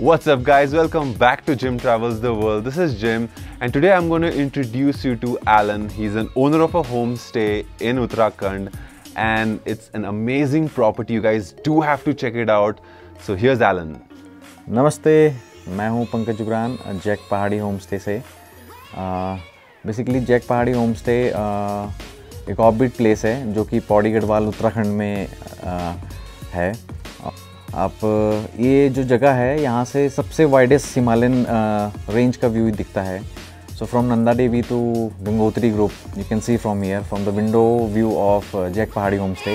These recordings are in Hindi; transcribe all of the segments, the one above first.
What's up guys, welcome back to Jim Travels the World. This is Jim and today I'm going to introduce you to Alan. He's an owner of a homestay in Uttarakhand and it's an amazing property. You guys do have to check it out. So here's Alan. नमस्ते, मैं हूं पंकज जुगरान जैक पहाड़ी होमस्टे से। बेसिकली जैक पहाड़ी होमस्टे एक ऑर्बिट प्लेस है जो कि पौड़ी गढ़वाल उत्तराखंड में है। आप ये जो जगह है यहाँ से सबसे वाइडेस्ट हिमालयन रेंज का व्यू दिखता है। So from Nanda Devi to Gangotri group you can see from here from the window view of Jack Pahadi homestay.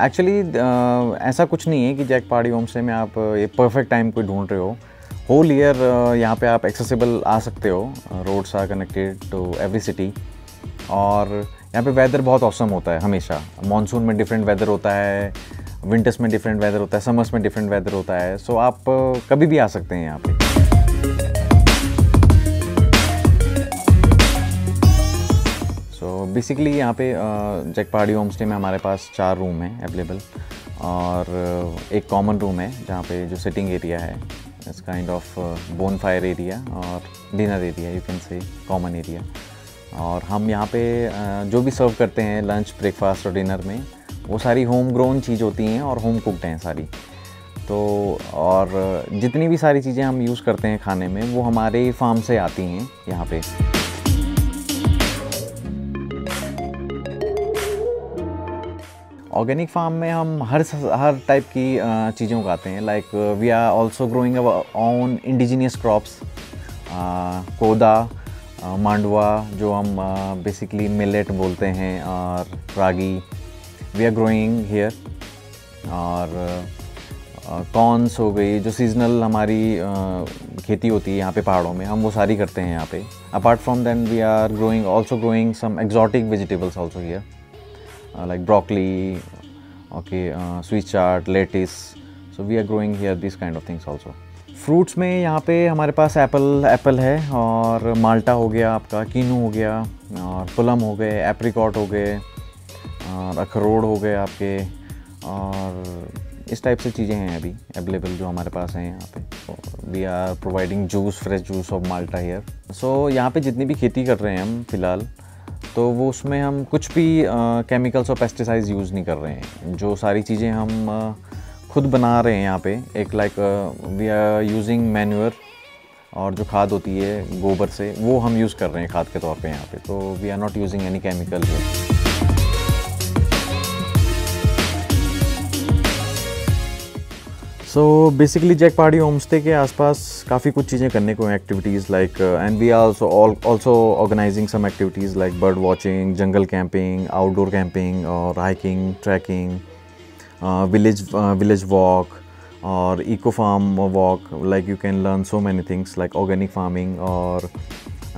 Actually ऐसा कुछ नहीं है कि जैक पहाड़ी होमस्टे में आप ये परफेक्ट टाइम को ढूंढ रहे हो। होल ईयर यहाँ पे आप एक्सेसिबल आ सकते हो। Roads are connected to every city और यहाँ पे वेदर बहुत औसम होता है हमेशा। मॉनसून में डिफरेंट वेदर होता है, विंटर्स में डिफरेंट वेदर होता है, समर्स में डिफरेंट वेदर होता है। सो आप कभी भी आ सकते हैं यहाँ पे। सो बेसिकली यहाँ पे जैक पहाड़ी होमस्टे में हमारे पास 4 रूम हैं अवेलेबल और एक कॉमन रूम है जहाँ पे जो सिटिंग एरिया है it's kind of bonfire area और dinner area you can say common area. और हम यहाँ पे जो भी सर्व करते हैं लंच ब्रेकफास्ट और डिनर में वो सारी होम ग्रोन चीज़ होती हैं और होम कुकड हैं सारी। तो और जितनी भी सारी चीज़ें हम यूज़ करते हैं खाने में वो हमारे फार्म से आती हैं यहाँ पे। ऑर्गेनिक फार्म में हम हर टाइप की चीज़ें उगाते हैं। Like we are also growing our own indigenous crops, koda, mandwa जो हम बेसिकली मिलेट बोलते हैं, और ragi we are growing here. और कॉर्न्स हो गई जो सीजनल हमारी खेती होती है यहाँ पे पहाड़ों में, हम वो सारी करते हैं यहाँ पे। Apart from then we are growing some exotic vegetables also here like broccoli, okay, sweet chard, lettuce. So we are growing here these kind of things also. Fruits में यहाँ पे हमारे पास एप्पल है और माल्टा हो गया, आपका कीनू हो गया और प्लम हो गए, एप्रिकॉट हो गए और अखरोट हो गए आपके, और इस टाइप से चीज़ें हैं अभी अवेलेबल जो हमारे पास हैं यहाँ पे। We are providing fresh juice of malta here. So यहाँ पे जितनी भी खेती कर रहे हैं हम फ़िलहाल तो वो उसमें हम कुछ भी केमिकल्स और पेस्टिसाइड्स यूज़ नहीं कर रहे हैं। जो सारी चीज़ें हम खुद बना रहे हैं यहाँ पे, एक like we are using manure, और जो खाद होती है गोबर से वो हम यूज़ कर रहे हैं खाद के तौर पे यहाँ पे। तो we are not using any chemical है। So basically Jack Pahadi homestay के आसपास काफ़ी कुछ चीज़ें करने को हैं, activities like, and we are also organizing some activities like bird watching, jungle camping, outdoor camping और हाइकिंग, ट्रैकिंग, विलेज वॉक और eco farm walk. Like you can learn so many things like organic farming और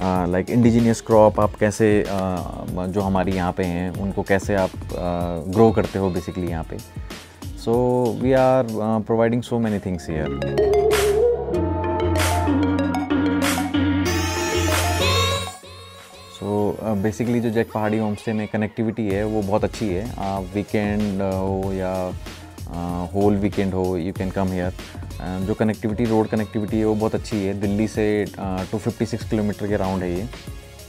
लाइक इंडिजीनियस क्रॉप आप कैसे जो हमारी यहाँ पे हैं उनको कैसे आप ग्रो करते हो बेसिकली यहाँ पे। So we are providing so many things here. So basically जो जैक पहाड़ी होमस्टे में कनेक्टिविटी है वो बहुत अच्छी है। आप वीकेंड हो या होल वीकेंड हो यू कैन कम हियर। जो कनेक्टिविटी, रोड कनेक्टिविटी है वो बहुत अच्छी है। दिल्ली से 256 किलोमीटर के राउंड है ये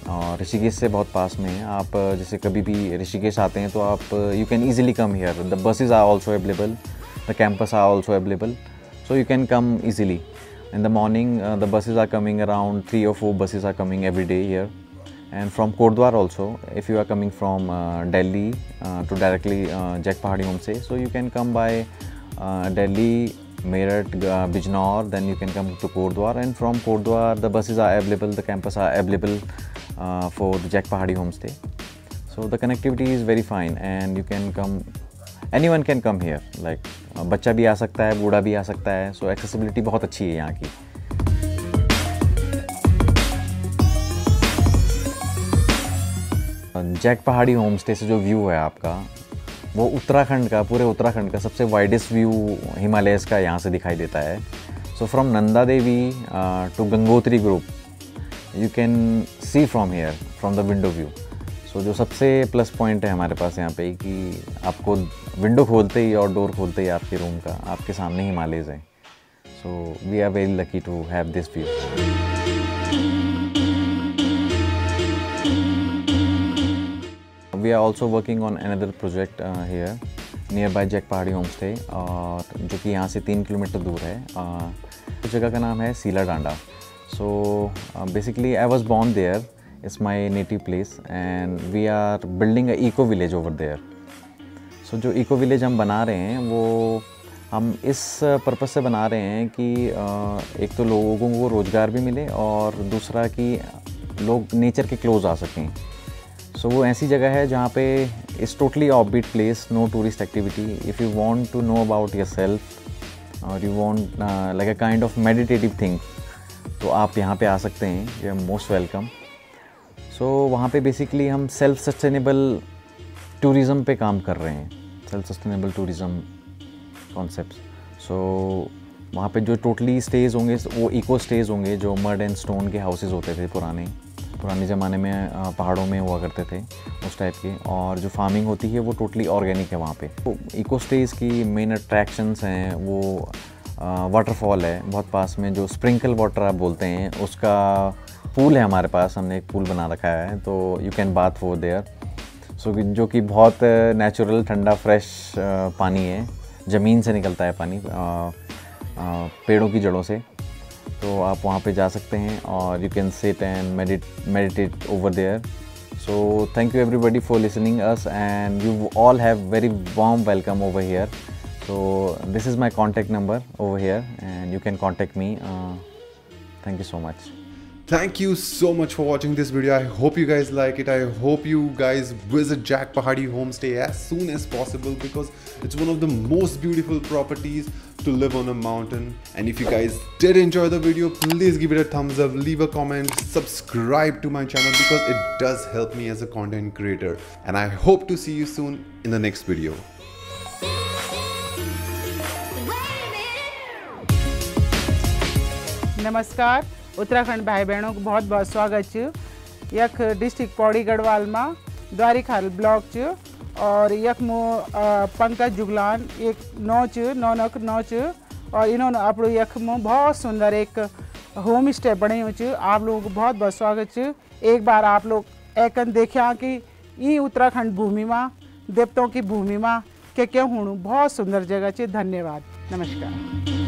और ऋषिकेश से बहुत पास में है। आप जैसे कभी भी ऋषिकेश आते हैं तो आप you can easily come here. The buses are also available, the campus are also available, so you can come easily. In the morning the buses are coming around 3 or 4 buses are coming every day here. And from Kotdwar also, if you are coming from Delhi to directly Jack Pahadi homestay, so you can come by Delhi, Meerut, Bijnor, then you can come to Kordwar, and from Kordwar the buses are available, the campus are available for the Jaic Pahadi homestay. So the connectivity is very fine and you can come, anyone can come here, like बच्चा भी आ सकता है, बूढ़ा भी आ सकता है। So accessibility बहुत अच्छी है यहाँ की। जैक पहाड़ी होमस्टे से जो व्यू है आपका वो उत्तराखंड का, पूरे उत्तराखंड का सबसे वाइडेस्ट व्यू हिमालयस का यहाँ से दिखाई देता है। So from Nanda Devi to Gangotri group you can see from here from the window view. So जो सबसे प्लस पॉइंट है हमारे पास यहाँ पे कि आपको विंडो खोलते ही और डोर खोलते ही आपके रूम का आपके सामने हिमालयज़ हैं. So we are very lucky to have this view. We are also working on another project here nearby Jack Pahadi home stay, और जो कि यहाँ से 3 किलोमीटर दूर है. उस जगह का नाम है Seela Danda. So basically I was born there, it's my native place, and we are building a eco village over there. So जो इको विलेज हम बना रहे हैं वो हम इस पर्पज़ से बना रहे हैं कि एक तो लोगों को रोज़गार भी मिले और दूसरा कि लोग नेचर के क्लोज आ सकें. सो वो ऐसी जगह है जहाँ पे it's totally offbeat place, no tourist activity. If you want to know about yourself और you want like a kind of meditative thing, तो आप यहाँ पे आ सकते हैं. You are most welcome. So वहाँ पे बेसिकली हम सेल्फ सस्टेनेबल टूरिज़म पे काम कर रहे हैं, सेल्फ सस्टेनेबल टूरिज़म कॉन्सेप्ट्स. सो वहाँ पे जो टोटली स्टेज होंगे वो इको स्टेज होंगे, जो मड एंड स्टोन के हाउसेस होते थे पुराने ज़माने में, पहाड़ों में हुआ करते थे उस टाइप के. और जो फार्मिंग होती है वो टोटली ऑर्गेनिक है वहाँ पे. तो इको स्टेज की मेन अट्रैक्शंस हैं वो वाटरफॉल है बहुत पास में, जो स्प्रिंकल वाटर आप बोलते हैं, उसका पूल है हमारे पास. हमने एक पूल बना रखा है, तो you can bath over there. So जो कि बहुत नेचुरल ठंडा फ्रेश पानी है, ज़मीन से निकलता है पानी, पेड़ों की जड़ों से. तो आप वहाँ पे जा सकते हैं और you can sit and meditate over there. So thank you everybody for listening us, and you all have very warm welcome over here. So this is my contact number over here, and you can contact me. Thank you so much. Thank you so much for watching this video. I hope you guys like it. I hope you guys visit Jaic Pahadi Homestay as soon as possible, because it's one of the most beautiful properties to live on a mountain. And if you guys did enjoy the video, please give it a thumbs up, leave a comment, subscribe to my channel, because it does help me as a content creator. And I hope to see you soon in the next video. नमस्कार. उत्तराखंड भाई बहनों को बहुत बहुत स्वागत च. यख डिस्ट्रिक्ट पौड़ी गढ़वाल में द्वारीखाल ब्लॉक च, और यख मो पंकज जुगलान एक नौनक नौ च, और इन्होंने अपने यख मो बहुत सुंदर एक होम स्टे बने च. आप लोगों को बहुत बहुत स्वागत च. एक बार आप लोग एकन देखा कि ये उत्तराखंड भूमि में, देवताओं की भूमि में क्या क्या हूँ, बहुत सुंदर जगह च. धन्यवाद. नमस्कार.